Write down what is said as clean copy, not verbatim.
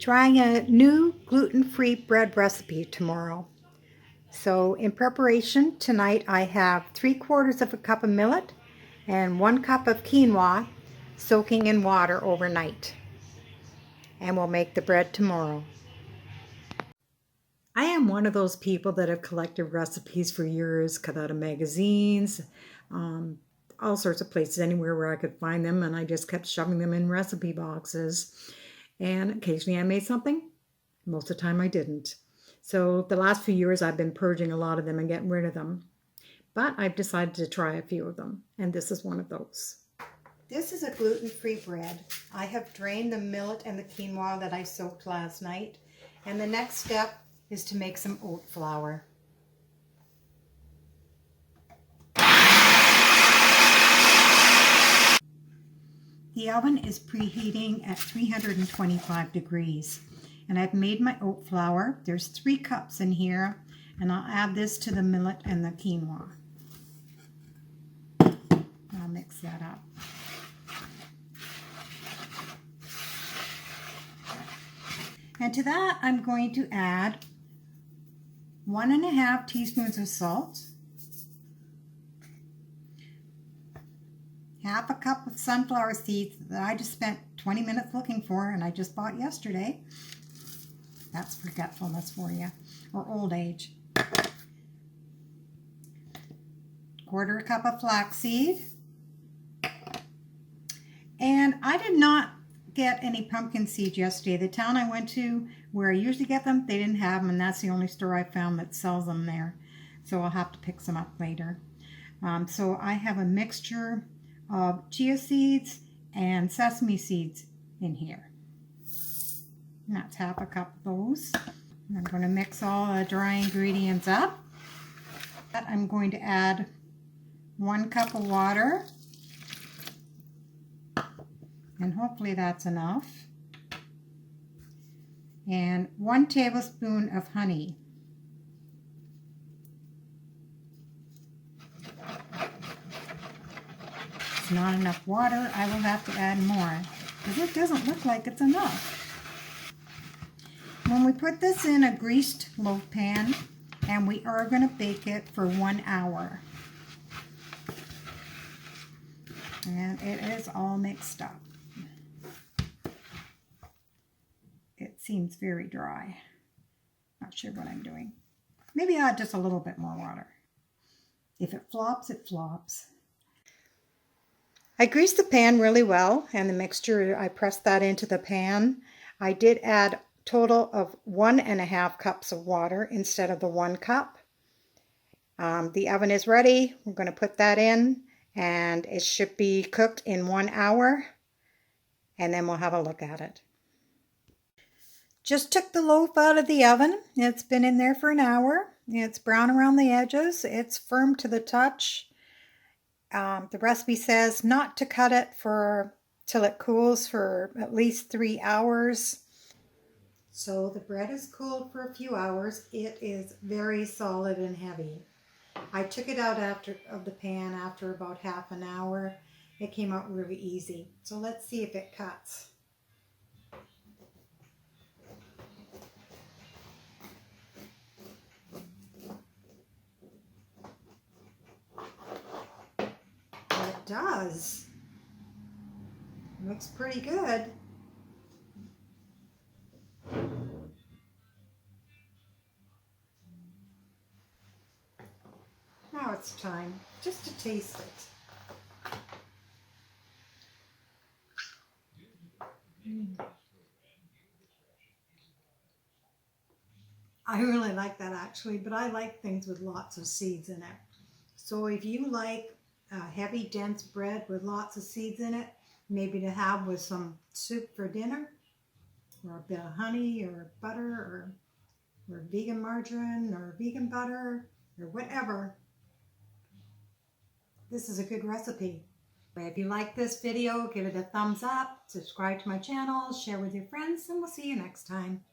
Trying a new gluten-free bread recipe tomorrow. So in preparation tonight I have 3/4 of a cup of millet and 1 cup of quinoa soaking in water overnight. And we'll make the bread tomorrow. I am one of those people that have collected recipes for years, cut out of magazines, all sorts of places, anywhere where I could find them, and I just kept shoving them in recipe boxes. And occasionally I made something. Most of the time I didn't. So the last few years I've been purging a lot of them and getting rid of them. But I've decided to try a few of them, and this is one of those. This is a gluten-free bread. I have drained the millet and the quinoa that I soaked last night, and the next step is to make some oat flour. The oven is preheating at 325 degrees. And I've made my oat flour. There's 3 cups in here, and I'll add this to the millet and the quinoa. I'll mix that up. And to that, I'm going to add 1½ teaspoons of salt, 1/2 cup of sunflower seeds that I just spent 20 minutes looking for and I just bought yesterday. That's forgetfulness for you, or old age. 1/4 cup of flaxseed. And I did not get any pumpkin seeds yesterday. The town I went to where I usually get them, they didn't have them, and that's the only store I found that sells them there. So I'll have to pick some up later. So I have a mixture of chia seeds and sesame seeds in here. And that's 1/2 cup of those. And I'm going to mix all the dry ingredients up. I'm going to add 1 cup of water. And hopefully that's enough. And 1 tablespoon of honey. It's not enough water. I will have to add more because it doesn't look like it's enough. When we put this in a greased loaf pan, and we are going to bake it for 1 hour. And it is all mixed up. It seems very dry. Not sure what I'm doing. Maybe I'll add just a little bit more water. If it flops, it flops. I greased the pan really well, and the mixture, I pressed that into the pan. I did add total of 1½ cups of water instead of the 1 cup. The oven is ready. We're going to put that in, and it should be cooked in 1 hour, and then we'll have a look at it. Just took the loaf out of the oven. It's been in there for 1 hour. It's brown around the edges. It's firm to the touch. The recipe says not to cut it till it cools for at least 3 hours. So the bread is cooled for a few hours. It is very solid and heavy. I took it out of the pan after about 1/2 hour. It came out really easy. So let's see if it cuts. It does. Looks pretty good. Now it's time just to taste it. I really like that actually, but I like things with lots of seeds in it. So if you like heavy, dense bread with lots of seeds in it, maybe to have with some soup for dinner, or a bit of honey or butter or vegan margarine or vegan butter or whatever. This is a good recipe. If you like this video, give it a thumbs up, subscribe to my channel, share with your friends, and we'll see you next time.